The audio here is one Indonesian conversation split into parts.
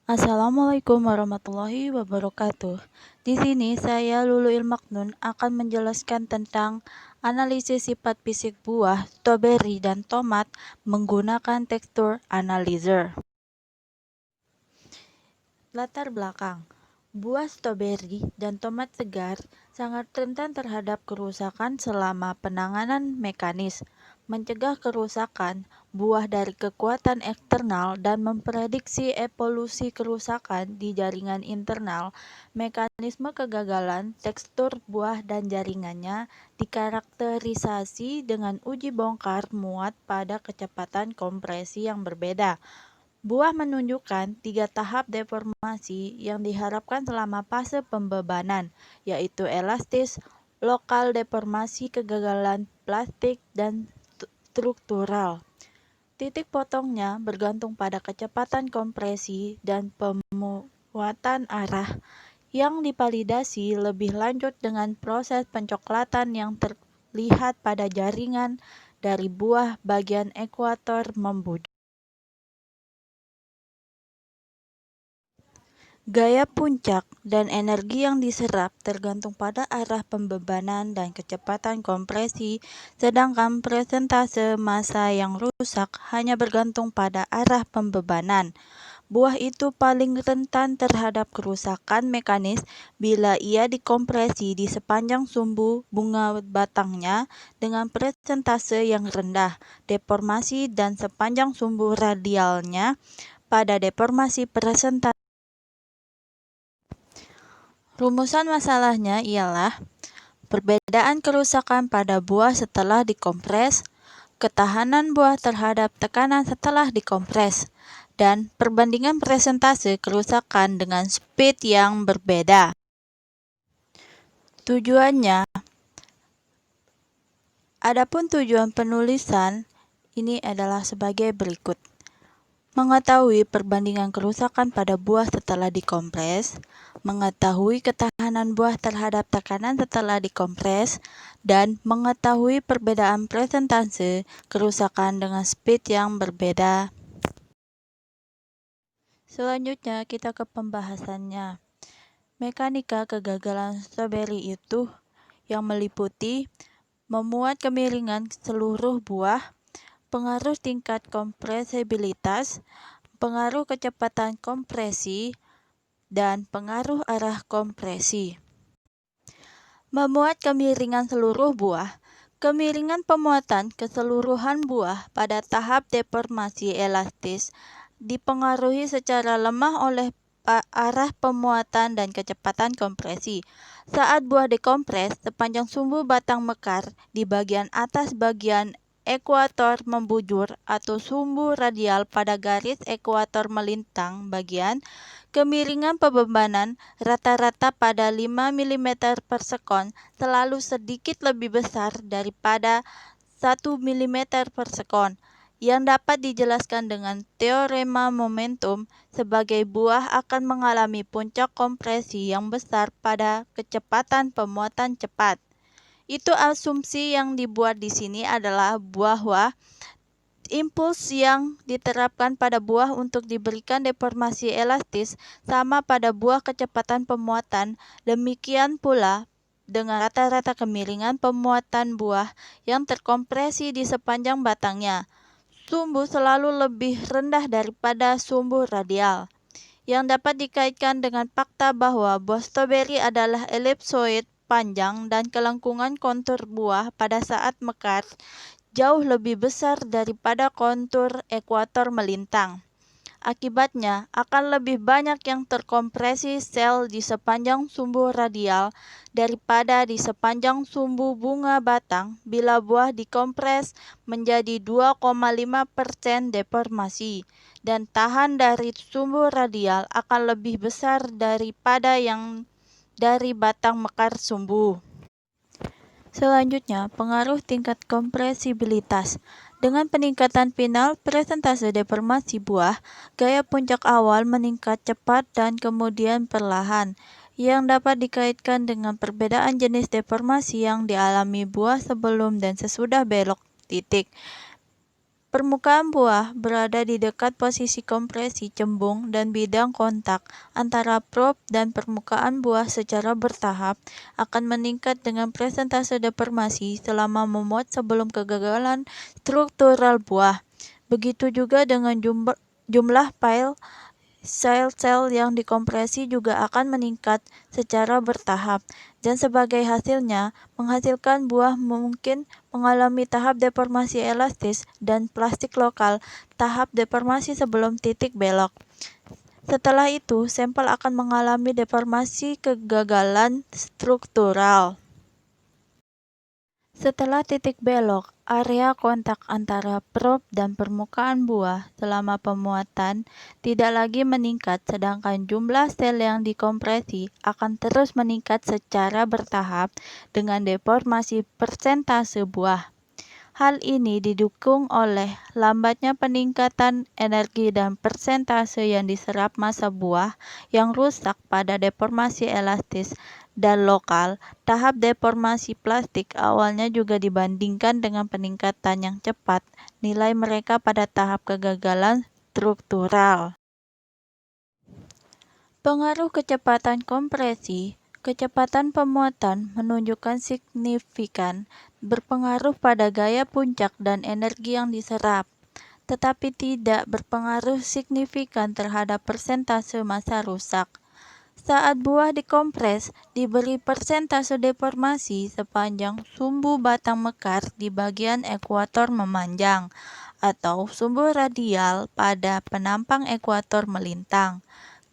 Assalamualaikum warahmatullahi wabarakatuh. Di sini saya Luluil Maknun akan menjelaskan tentang analisis sifat fisik buah, stroberi, dan tomat menggunakan texture analyzer. Latar belakang. Buah stroberi dan tomat segar sangat rentan terhadap kerusakan selama penanganan mekanis, mencegah kerusakan buah dari kekuatan eksternal dan memprediksi evolusi kerusakan di jaringan internal. Mekanisme kegagalan tekstur buah dan jaringannya dikarakterisasi dengan uji bongkar muat pada kecepatan kompresi yang berbeda. Buah menunjukkan 3 tahap deformasi yang diharapkan selama fase pembebanan, yaitu elastis, lokal deformasi, kegagalan plastik, dan struktural. Titik potongnya bergantung pada kecepatan kompresi dan pemuatan arah yang divalidasi lebih lanjut dengan proses pencoklatan yang terlihat pada jaringan dari buah bagian ekuator membujur. Gaya puncak dan energi yang diserap tergantung pada arah pembebanan dan kecepatan kompresi, sedangkan persentase massa yang rusak hanya bergantung pada arah pembebanan. Buah itu paling rentan terhadap kerusakan mekanis bila ia dikompresi di sepanjang sumbu bunga batangnya dengan persentase yang rendah deformasi dan sepanjang sumbu radialnya pada deformasi persentase. Rumusan masalahnya ialah perbedaan kerusakan pada buah setelah dikompres, ketahanan buah terhadap tekanan setelah dikompres, dan perbandingan persentase kerusakan dengan speed yang berbeda. Tujuannya, adapun tujuan penulisan ini adalah sebagai berikut. Mengetahui perbandingan kerusakan pada buah setelah dikompres, mengetahui ketahanan buah terhadap tekanan setelah dikompres, dan mengetahui perbedaan persentase kerusakan dengan speed yang berbeda. Selanjutnya kita ke pembahasannya. Mekanika kegagalan stroberi itu yang meliputi memuat kemiringan seluruh buah, pengaruh tingkat kompresibilitas, pengaruh kecepatan kompresi, dan pengaruh arah kompresi. Memuat kemiringan seluruh buah. Kemiringan pemuatan keseluruhan buah pada tahap deformasi elastis dipengaruhi secara lemah oleh arah pemuatan dan kecepatan kompresi. Saat buah dikompres, sepanjang sumbu batang mekar di bagian atas bagian ekuator membujur atau sumbu radial pada garis ekuator melintang bagian, kemiringan pembebanan rata-rata pada 5 mm per sekon selalu sedikit lebih besar daripada 1 mm per sekon, yang dapat dijelaskan dengan teorema momentum sebagai buah akan mengalami puncak kompresi yang besar pada kecepatan pemuatan cepat. Itu asumsi yang dibuat di sini adalah bahwa impuls yang diterapkan pada buah untuk diberikan deformasi elastis sama pada buah kecepatan pemuatan. Demikian pula dengan rata-rata kemiringan pemuatan buah yang terkompresi di sepanjang batangnya. Sumbu selalu lebih rendah daripada sumbu radial, yang dapat dikaitkan dengan fakta bahwa buah stroberi adalah elipsoid panjang dan kelengkungan kontur buah pada saat mekar jauh lebih besar daripada kontur ekuator melintang. Akibatnya, akan lebih banyak yang terkompresi sel di sepanjang sumbu radial daripada di sepanjang sumbu bunga batang bila buah dikompres menjadi 2,5% deformasi, dan tahan dari sumbu radial akan lebih besar daripada yang dari batang mekar sumbu. Selanjutnya, pengaruh tingkat kompresibilitas. Dengan peningkatan final persentase deformasi buah, gaya puncak awal meningkat cepat dan kemudian perlahan, yang dapat dikaitkan dengan perbedaan jenis deformasi yang dialami buah sebelum dan sesudah belok titik. Permukaan buah berada di dekat posisi kompresi cembung dan bidang kontak antara probe dan permukaan buah secara bertahap akan meningkat dengan persentase deformasi selama memuat sebelum kegagalan struktural buah. Begitu juga dengan jumlah pile sel-sel yang dikompresi juga akan meningkat secara bertahap, dan sebagai hasilnya, menghasilkan buah mungkin mengalami tahap deformasi elastis dan plastik lokal, tahap deformasi sebelum titik belok. Setelah itu, sampel akan mengalami deformasi kegagalan struktural. Setelah titik belok, area kontak antara probe dan permukaan buah selama pemuatan tidak lagi meningkat, sedangkan jumlah sel yang dikompresi akan terus meningkat secara bertahap dengan deformasi persentase buah. Hal ini didukung oleh lambatnya peningkatan energi dan persentase yang diserap massa buah yang rusak pada deformasi elastis dan lokal. Tahap deformasi plastik awalnya juga dibandingkan dengan peningkatan yang cepat nilai mereka pada tahap kegagalan struktural. Pengaruh kecepatan kompresi. Kecepatan pemuatan menunjukkan signifikan berpengaruh pada gaya puncak dan energi yang diserap, tetapi tidak berpengaruh signifikan terhadap persentase massa rusak. Saat buah dikompres, diberi persentase deformasi sepanjang sumbu batang mekar di bagian ekuator memanjang, atau sumbu radial pada penampang ekuator melintang.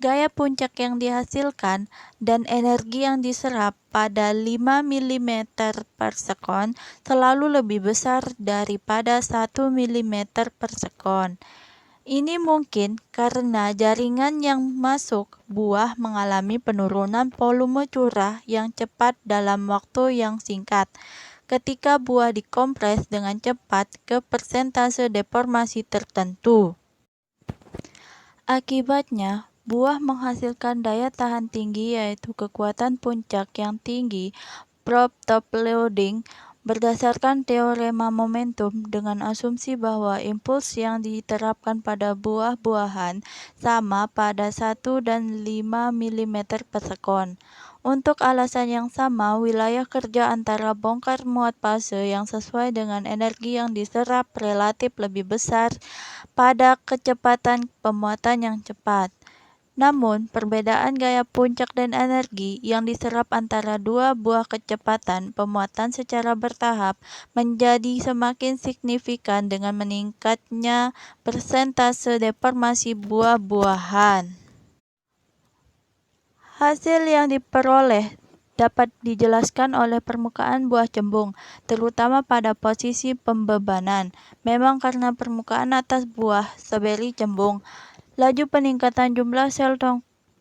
Gaya puncak yang dihasilkan dan energi yang diserap pada 5 mm per sekon selalu lebih besar daripada 1 mm per sekon. Ini mungkin karena jaringan yang masuk buah mengalami penurunan volume curah yang cepat dalam waktu yang singkat. Ketika buah dikompres dengan cepat ke persentase deformasi tertentu. Akibatnya, buah menghasilkan daya tahan tinggi yaitu kekuatan puncak yang tinggi, probe top loading, berdasarkan teorema momentum dengan asumsi bahwa impuls yang diterapkan pada buah-buahan sama pada 1 dan 5 mm per sekon. Untuk alasan yang sama, wilayah kerja antara bongkar muat fase yang sesuai dengan energi yang diserap relatif lebih besar pada kecepatan pemuatan yang cepat. Namun, perbedaan gaya puncak dan energi yang diserap antara dua buah kecepatan pemuatan secara bertahap menjadi semakin signifikan dengan meningkatnya persentase deformasi buah-buahan. Hasil yang diperoleh dapat dijelaskan oleh permukaan buah cembung, terutama pada posisi pembebanan. Memang karena permukaan atas buah strawberry cembung, laju peningkatan jumlah sel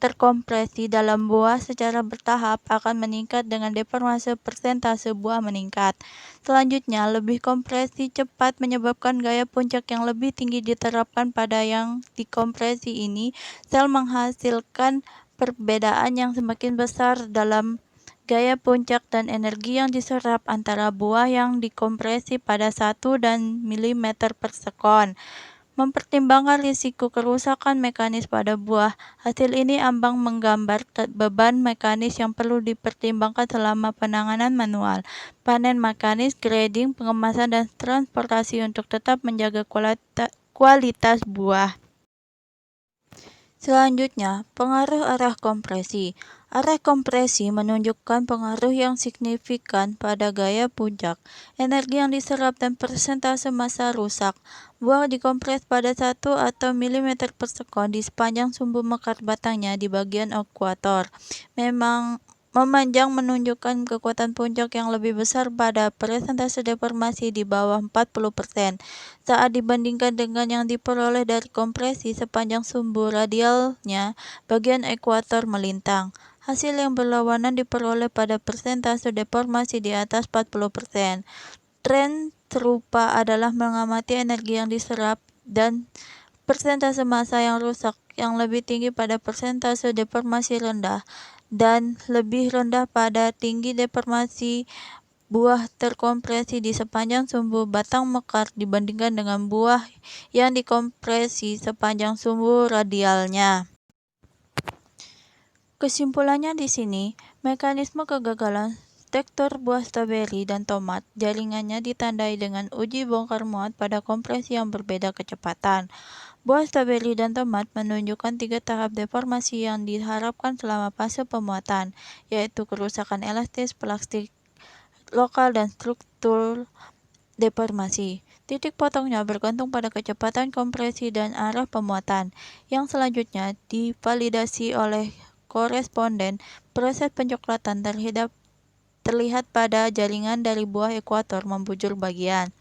terkompresi dalam buah secara bertahap akan meningkat dengan deformasi persentase buah meningkat. Selanjutnya, lebih kompresi cepat menyebabkan gaya puncak yang lebih tinggi diterapkan pada yang dikompresi ini. Sel menghasilkan perbedaan yang semakin besar dalam gaya puncak dan energi yang diserap antara buah yang dikompresi pada 1 dan mm per sekon. Mempertimbangkan risiko kerusakan mekanis pada buah, hasil ini ambang menggambar beban mekanis yang perlu dipertimbangkan selama penanganan manual, panen mekanis, grading, pengemasan, dan transportasi untuk tetap menjaga kualitas buah. Selanjutnya, pengaruh arah kompresi. Arah kompresi menunjukkan pengaruh yang signifikan pada gaya puncak, energi yang diserap, dan persentase massa rusak. Buah dikompres pada 1 atau mm per sekon di sepanjang sumbu mekar batangnya di bagian ekuator. Memanjang menunjukkan kekuatan puncak yang lebih besar pada persentase deformasi di bawah 40% saat dibandingkan dengan yang diperoleh dari kompresi sepanjang sumbu radialnya bagian ekuator melintang. Hasil yang berlawanan diperoleh pada persentase deformasi di atas 40%. Tren serupa adalah mengamati energi yang diserap dan persentase massa yang rusak yang lebih tinggi pada persentase deformasi rendah dan lebih rendah pada tinggi deformasi buah terkompresi di sepanjang sumbu batang mekar dibandingkan dengan buah yang dikompresi sepanjang sumbu radialnya. Kesimpulannya di sini, mekanisme kegagalan struktur buah stroberi dan tomat jaringannya ditandai dengan uji bongkar muat pada kompresi yang berbeda kecepatan. Buah stroberi dan tomat menunjukkan 3 tahap deformasi yang diharapkan selama fase pemuatan, yaitu kerusakan elastis, plastik lokal, dan struktur deformasi. Titik potongnya bergantung pada kecepatan kompresi dan arah pemuatan, yang selanjutnya divalidasi oleh koresponden. Proses pencoklatan terlihat pada jaringan dari buah ekuator membujur bagian.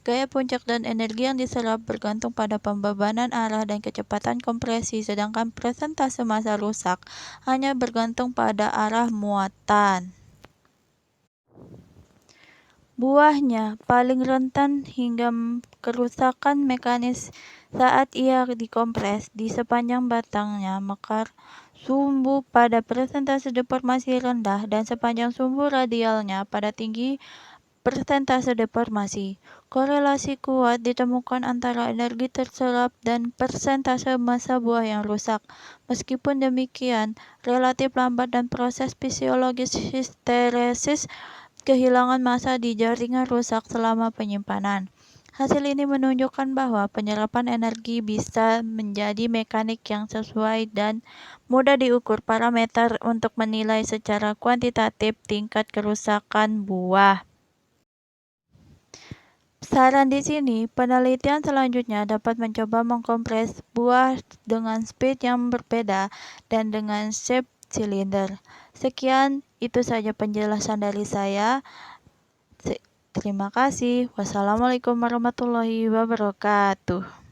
Gaya puncak dan energi yang diserap bergantung pada pembebanan arah dan kecepatan kompresi, sedangkan persentase massa rusak hanya bergantung pada arah muatan. Buahnya paling rentan hingga kerusakan mekanis saat ia dikompres di sepanjang batangnya mekar, sumbu pada persentase deformasi rendah, dan sepanjang sumbu radialnya pada tinggi persentase deformasi. Korelasi kuat ditemukan antara energi terserap dan persentase massa buah yang rusak. Meskipun demikian, relatif lambat dan proses fisiologis histeresis kehilangan massa di jaringan rusak selama penyimpanan. Hasil ini menunjukkan bahwa penyerapan energi bisa menjadi mekanik yang sesuai dan mudah diukur parameter untuk menilai secara kuantitatif tingkat kerusakan buah. Saran di sini, penelitian selanjutnya dapat mencoba mengkompres buah dengan speed yang berbeda dan dengan shape silinder. Sekian, itu saja penjelasan dari saya. Terima kasih. Wassalamualaikum warahmatullahi wabarakatuh.